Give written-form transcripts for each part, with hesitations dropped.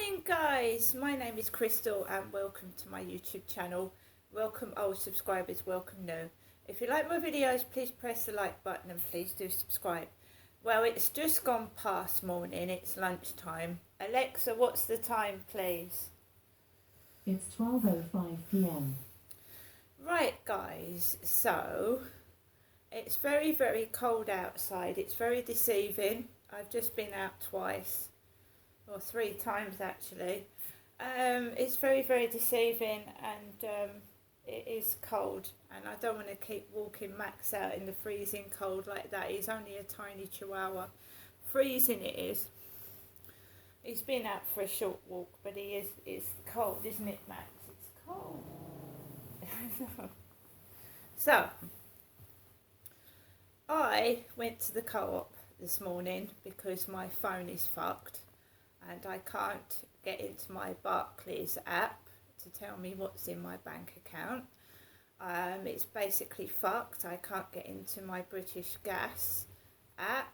Morning guys, my name is Crystal and welcome to my YouTube channel. Welcome old subscribers, welcome new. If you like my videos, please press the like button and please do subscribe. Well, it's just gone past morning, it's lunchtime. Alexa, what's the time please? It's 12:05 p.m. Right guys, so it's very cold outside. It's very deceiving. I've just been out twice. Or 3 times actually. It's very deceiving and it is cold and I don't want to keep walking Max out in the freezing cold like that. He's only a tiny chihuahua. Freezing it is. He's been out for a short walk, but it's cold, isn't it, Max? It's cold. So I went to the co-op this morning because my phone is fucked and I can't get into my Barclays app to tell me what's in my bank account. It's basically fucked. I can't get into my British Gas app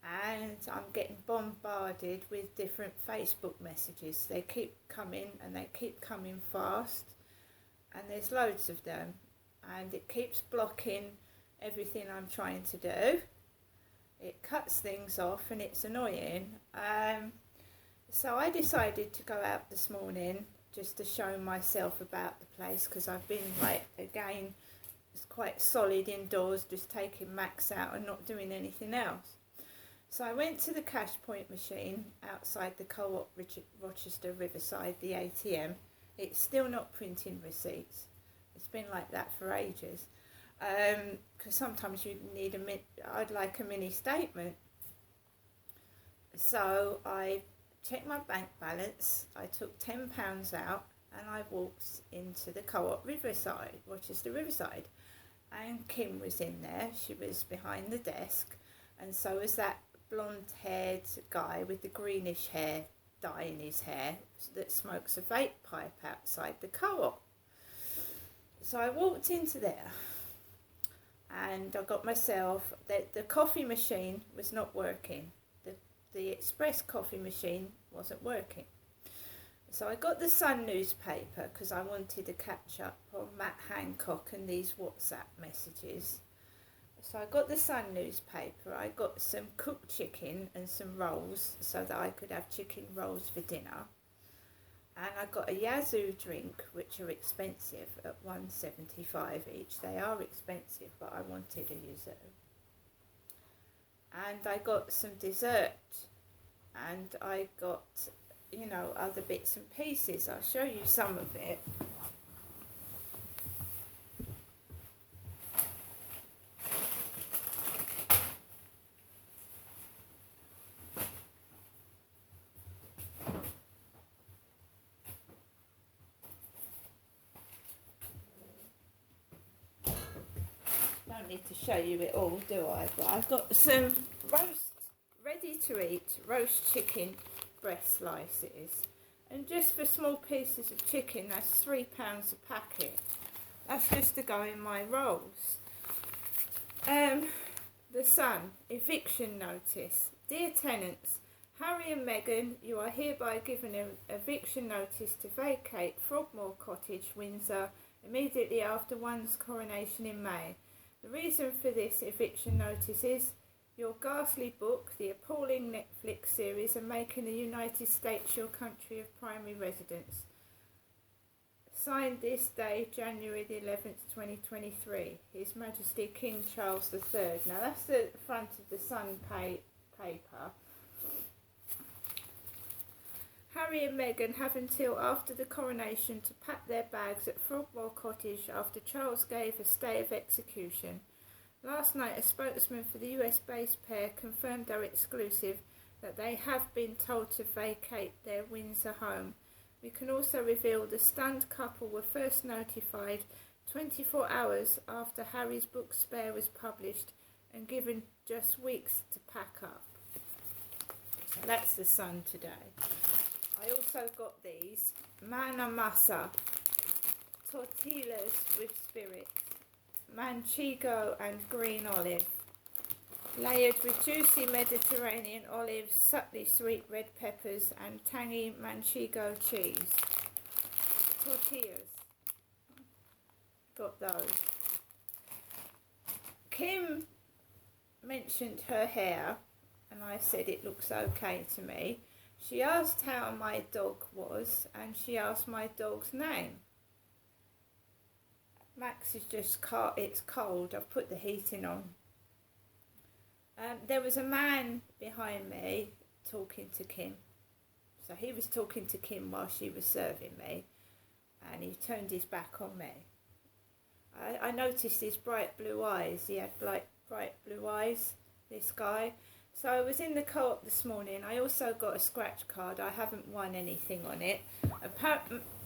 and I'm getting bombarded with different Facebook messages. They keep coming and they keep coming fast and there's loads of them and it keeps blocking everything I'm trying to do. It cuts things off and it's annoying. So I decided to go out this morning just to show myself about the place because I've been again, it's quite solid indoors, just taking Max out and not doing anything else. So I went to the cash point machine outside the Co-op Rochester Riverside, the ATM. It's still not printing receipts. It's been like that for ages. Because sometimes you need I'd like a mini statement. So I checked my bank balance, I took £10 out and I walked into the Co-op Riverside, Rochester Riverside, and Kim was in there. She was behind the desk and so was that blonde haired guy with the greenish hair dye in his hair that smokes a vape pipe outside the Co-op. So I walked into there and I got myself, the coffee machine was not working. The express coffee machine wasn't working. So I got the Sun newspaper because I wanted to catch up on Matt Hancock and these WhatsApp messages. So I got the Sun newspaper, I got some cooked chicken and some rolls so that I could have chicken rolls for dinner. And I got a Yazoo drink, which are expensive at $1.75 each. They are expensive, but I wanted a Yazoo. And I got some dessert and I got, other bits and pieces. I'll show you some of it. Don't need to show you it all, do I? But I've got some ready to eat roast chicken breast slices, and just for small pieces of chicken, that's £3 a packet. That's just to go in my rolls. The Sun, eviction notice. Dear tenants, Harry and Meghan, you are hereby given an eviction notice to vacate Frogmore Cottage, Windsor, immediately after one's coronation in May. The reason for this eviction notice is your ghastly book, the appalling Netflix series, and making the United States your country of primary residence. Signed this day, January the 11th, 2023. His Majesty King Charles III. Now that's the front of the Sun paper. Harry and Meghan have until after the coronation to pack their bags at Frogmore Cottage after Charles gave a stay of execution. Last night, a spokesman for the US-based pair confirmed our exclusive that they have been told to vacate their Windsor home. We can also reveal the stunned couple were first notified 24 hours after Harry's book Spare was published and given just weeks to pack up. So that's the Sun today. I also got these Mana Masa tortillas with spirits, manchego and green olive. layered with juicy Mediterranean olives, subtly sweet red peppers and tangy manchego cheese. Tortillas. Got those. Kim mentioned her hair and I said it looks okay to me. She asked how my dog was and she asked my dog's name. Max is just it's cold. I've put the heating on. There was a man behind me talking to Kim. So he was talking to Kim while she was serving me and he turned his back on me. I noticed his bright blue eyes. He had bright blue eyes, this guy. So I was in the co-op this morning. I also got a scratch card. I haven't won anything on it.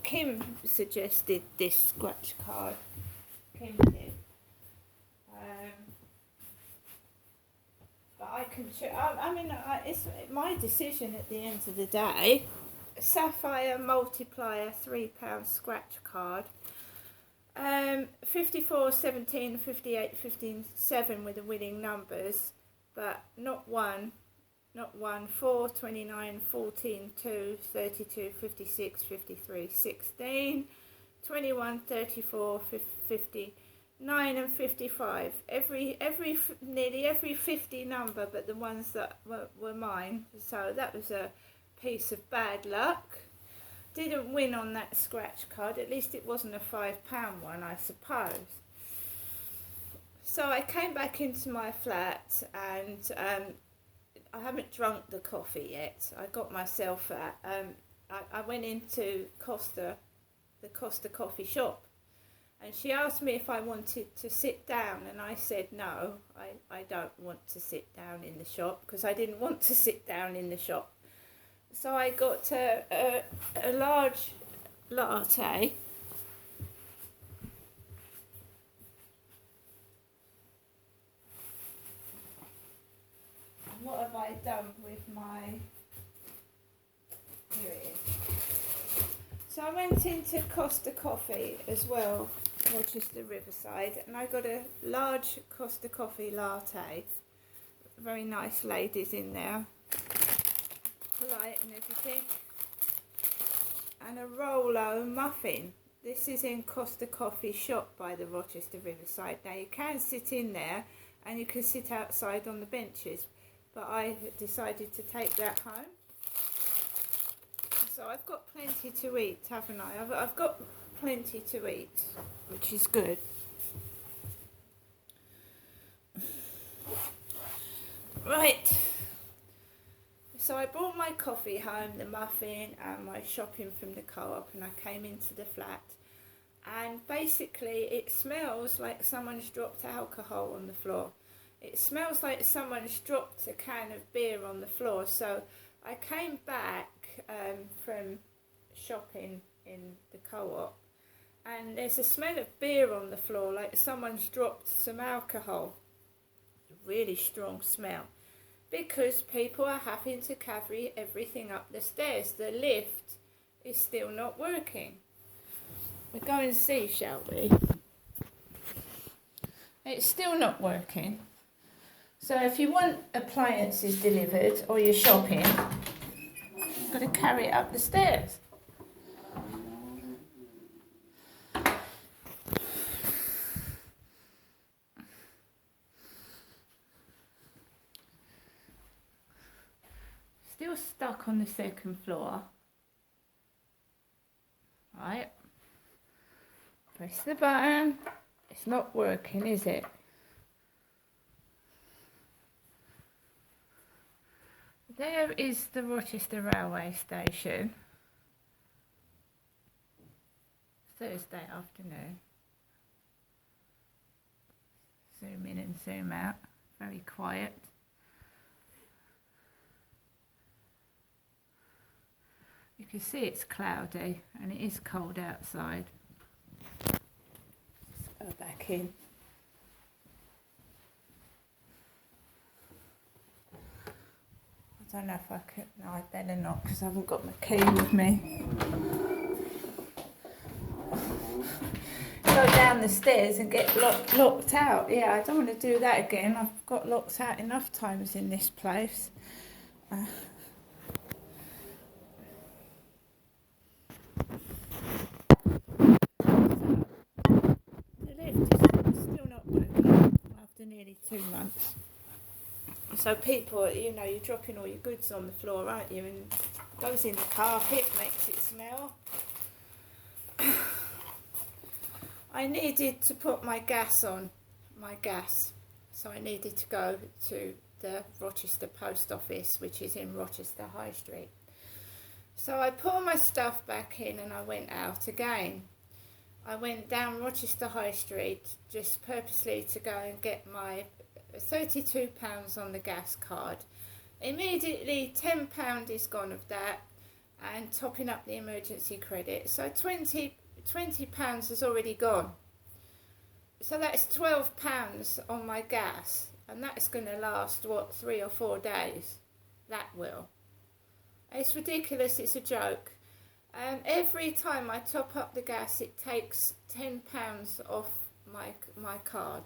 Kim suggested this scratch card. Kim did. But I can it's my decision at the end of the day. Sapphire multiplier £3 scratch card. 54, 17, 58, 15, 7 with the winning numbers, but not 1, 4, 29, 14, 2, 32, 56, 53, 16, 21, 34, 59 and 55. Nearly every 50 number, but the ones that were mine. So that was a piece of bad luck. Didn't win on that scratch card. At least it wasn't a £5 one, I suppose. So I came back into my flat and I haven't drunk the coffee yet. I got myself I went into the Costa coffee shop, and she asked me if I wanted to sit down, and I said no, I don't want to sit down in the shop, because I didn't want to sit down in the shop. So I got a large latte. And what have I done with my... Here it is. So I went into Costa Coffee as well, Rochester Riverside, and I got a large Costa Coffee latte. Very nice ladies in there. Polite and everything, and a Rolo muffin. This is in Costa Coffee shop by the Rochester Riverside. Now you can sit in there and you can sit outside on the benches, but I decided to take that home. So I've got plenty to eat, haven't I? I've got plenty to eat, which is good. Right. So I brought my coffee home, the muffin and my shopping from the co-op, and I came into the flat, and basically it smells like someone's dropped alcohol on the floor. It smells like someone's dropped a can of beer on the floor. So I came back from shopping in the co-op, and there's a smell of beer on the floor, like someone's dropped some alcohol. A really strong smell. Because people are having to carry everything up the stairs. The lift is still not working. We'll go and see, shall we? It's still not working. So if you want appliances delivered or you're shopping, you've got to carry it up the stairs. Still stuck on the second floor. Right. Press the button. It's not working, is it? There is the Rochester Railway Station. Thursday afternoon. Zoom in and zoom out. Very quiet. You can see it's cloudy and it is cold outside. Let's go back in. I don't know if I can. No, I better not, because I haven't got my key with me. go down the stairs and get locked out. Yeah, I don't want to do that again. I've got locked out enough times in this place. The lift is still not working after nearly 2 months. So people, you're dropping all your goods on the floor, aren't you? And it goes in the carpet, makes it smell. I needed to put my gas on, so I needed to go to the Rochester Post Office, which is in Rochester High Street. So I put all my stuff back in and I went out again. I went down Rochester High Street just purposely to go and get my £32 on the gas card. Immediately £10 is gone of that, and topping up the emergency credit. So £20 has already gone. So that's £12 on my gas, and that's going to last, 3 or 4 days? That will. It's ridiculous, it's a joke. Every time I top up the gas, it takes £10 off my card.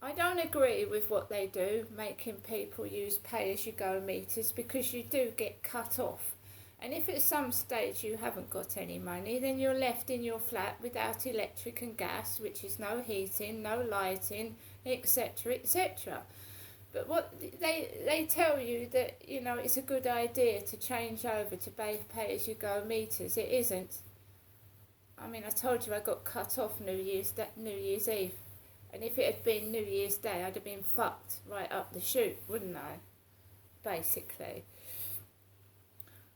I don't agree with what they do, making people use pay-as-you-go meters, because you do get cut off. And if at some stage you haven't got any money, then you're left in your flat without electric and gas, which is no heating, no lighting, etc., etc. But what they tell you that, it's a good idea to change over to pay-as-you-go meters. It isn't. I mean, I told you I got cut off New Year's Eve. And if it had been New Year's Day, I'd have been fucked right up the chute, wouldn't I? Basically.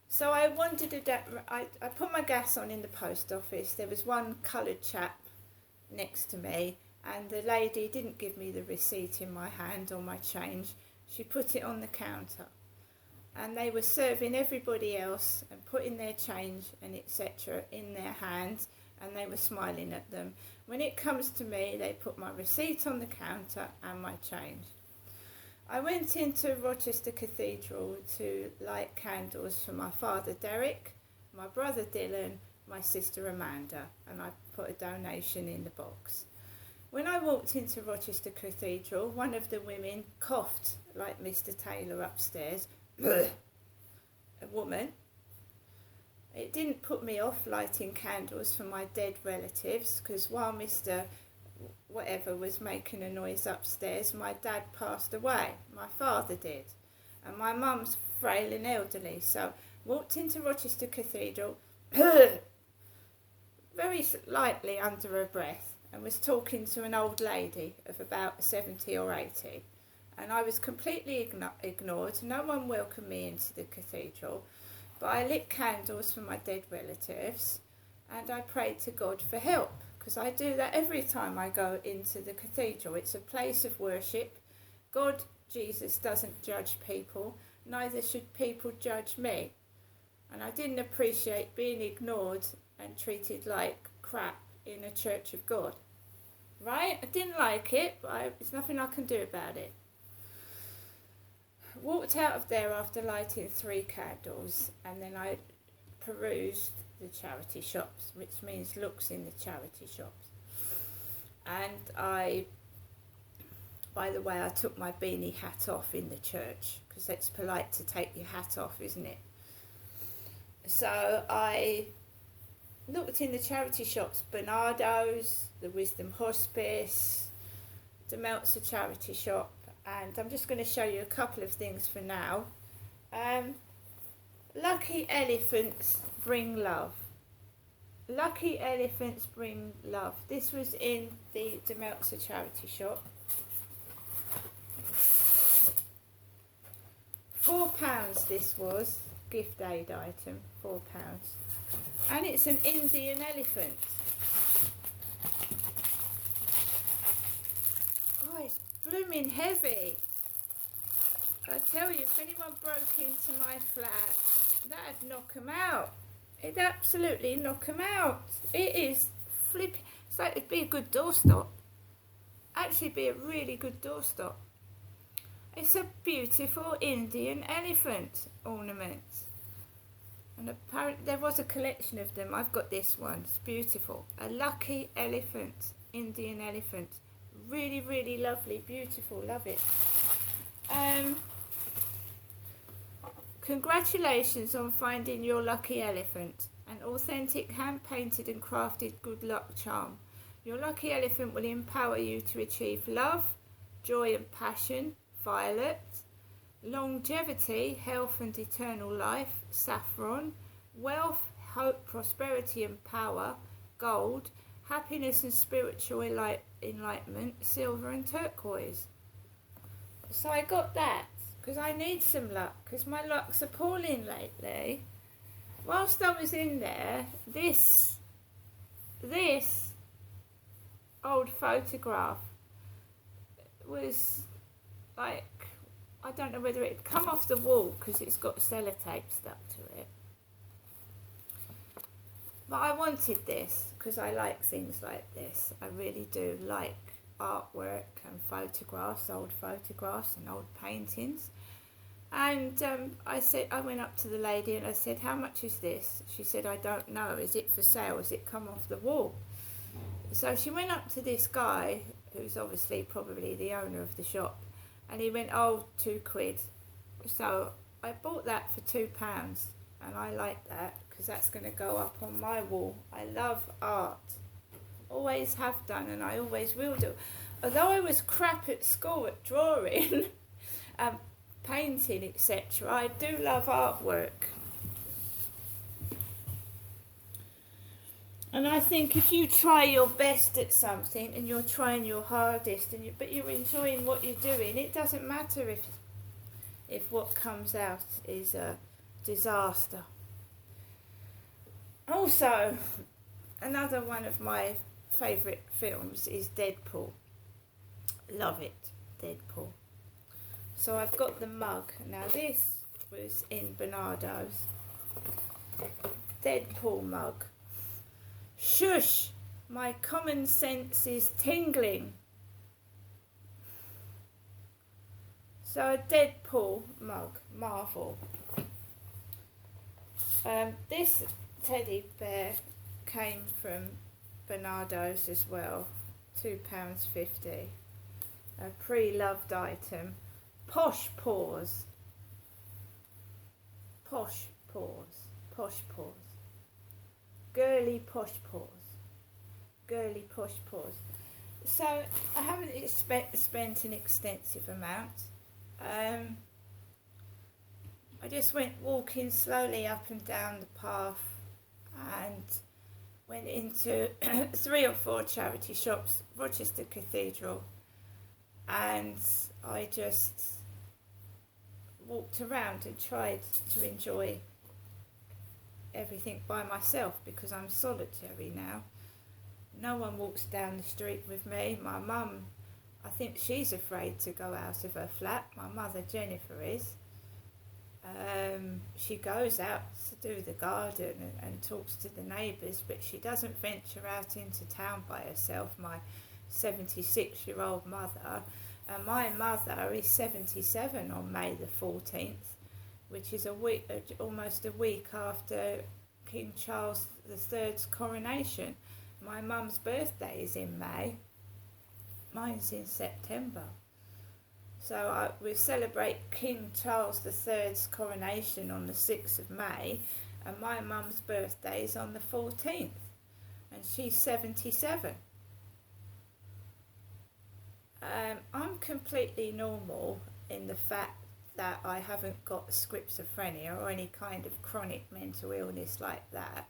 So I wandered, I put my gas on in the post office. There was one coloured chap next to me, and the lady didn't give me the receipt in my hand or my change. She put it on the counter. And they were serving everybody else and putting their change and etc. in their hands, and they were smiling at them. When it comes to me, they put my receipt on the counter and my change. I went into Rochester Cathedral to light candles for my father Derek, my brother Dylan, my sister Amanda, and I put a donation in the box. When I walked into Rochester Cathedral, one of the women coughed like Mr. Taylor upstairs. A woman. It didn't put me off lighting candles for my dead relatives, because while Mr. whatever was making a noise upstairs, my dad passed away. My father did. And my mum's frail and elderly. So walked into Rochester Cathedral very lightly under her breath, and was talking to an old lady of about 70 or 80. And I was completely ignored. No one welcomed me into the cathedral. But I lit candles for my dead relatives, and I prayed to God for help, because I do that every time I go into the cathedral. It's a place of worship. God, Jesus, doesn't judge people. Neither should people judge me. And I didn't appreciate being ignored and treated like crap in a church of God. Right? I didn't like it, but there's nothing I can do about it. Walked out of there after lighting 3 candles, and then I perused the charity shops, which means looks in the charity shops. And by the way, I took my beanie hat off in the church, because it's polite to take your hat off, isn't it? So I looked in the charity shops, Bernardo's, the Wisdom Hospice, the Meltzer charity shop, and I'm just going to show you a couple of things for now. Lucky elephants bring love. Lucky elephants bring love. This was in the Meltzer charity shop. £4 this was, gift aid item, £4. And it's an Indian elephant. Oh, it's blooming heavy. I tell you, if anyone broke into my flat, that'd knock them out. It'd absolutely knock them out. It is flipping. It's like it'd be a good doorstop. Actually be a really good doorstop. It's a beautiful Indian elephant ornament. And apparently there was a collection of them. I've got this one. It's beautiful. A lucky elephant, Indian elephant. Really, really lovely, beautiful. Love it. Congratulations on finding your lucky elephant. An authentic, hand-painted and crafted good luck charm. Your lucky elephant will empower you to achieve love, joy and passion, violet, longevity, health and eternal life, saffron, wealth, hope, prosperity and power, gold, happiness and spiritual enlightenment, silver and turquoise. So I got that because I need some luck because my luck's appalling lately. Whilst I was in there, this old photograph was like, I don't know whether it'd come off the wall because it's got sellotape stuck to it. But I wanted this because I like things like this. I really do like artwork and photographs, old photographs and old paintings. And I went up to the lady and I said, how much is this? She said, I don't know. Is it for sale? Has it come off the wall? So she went up to this guy, who's obviously probably the owner of the shop, and he went, oh, £2. So I bought that for £2, and I like that because that's going to go up on my wall. I love art. Always have done, and I always will do. Although I was crap at school at drawing, painting, etc., I do love artwork. And I think if you try your best at something and you're trying your hardest, but you're enjoying what you're doing, it doesn't matter if what comes out is a disaster. Also, another one of my favourite films is Deadpool. Love it, Deadpool. So I've got the mug. Now this was in Bernardo's. Deadpool mug. Shush! My common sense is tingling. So a Deadpool mug, Marvel. This teddy bear came from Bernardo's as well, £2.50. A pre-loved item. Posh paws. Posh paws. Posh paws. Girly posh paws. Girly posh paws. So I haven't spent an extensive amount. I just went walking slowly up and down the path and went into 3 or 4 charity shops, Rochester Cathedral, and I just walked around and tried to enjoy everything by myself because I'm solitary now. No one walks down the street with me. My mum, I think she's afraid to go out of her flat. My mother Jennifer is. She goes out to do the garden and talks to the neighbours, but she doesn't venture out into town by herself, my 76-year-old mother. And my mother is 77 on May the 14th, which is almost a week after King Charles III's coronation. My mum's birthday is in May. Mine's in September. So we celebrate King Charles III's coronation on the 6th of May, and my mum's birthday is on the 14th, and she's 77. I'm completely normal in the fact that I haven't got schizophrenia or any kind of chronic mental illness like that.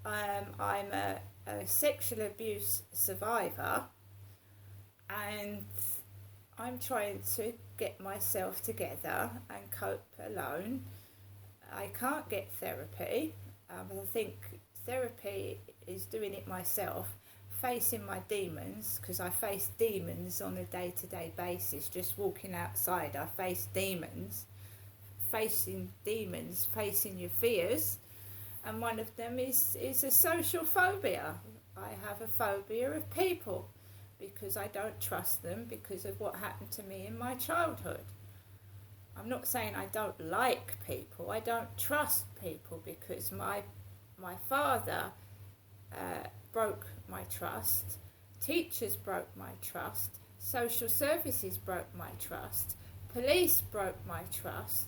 I'm a sexual abuse survivor, and I'm trying to get myself together and cope alone. I can't get therapy. I think therapy is doing it myself, facing my demons, because I face demons on a day-to-day basis. Just walking outside, I face demons. Facing demons, facing your fears, and one of them is a social phobia. I have a phobia of people because I don't trust them because of what happened to me in my childhood. I'm not saying I don't like people. I don't trust people because my father broke my trust. Teachers broke my trust. Social services broke my trust. Police broke my trust.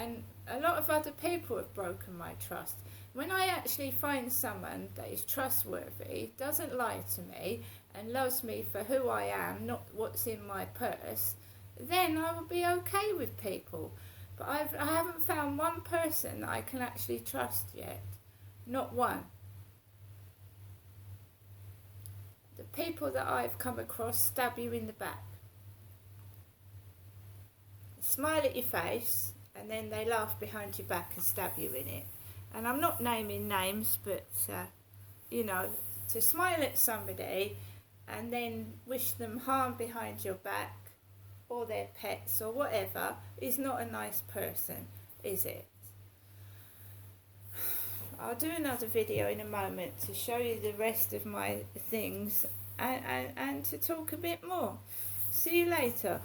And a lot of other people have broken my trust. When I actually find someone that is trustworthy, doesn't lie to me, and loves me for who I am, not what's in my purse, then I will be okay with people. But I haven't found one person that I can actually trust yet. Not one. The people that I've come across stab you in the back. Smile at your face, and then they laugh behind your back and stab you in it. And I'm not naming names, but, to smile at somebody and then wish them harm behind your back, or their pets, or whatever, is not a nice person, is it? I'll do another video in a moment to show you the rest of my things and to talk a bit more. See you later.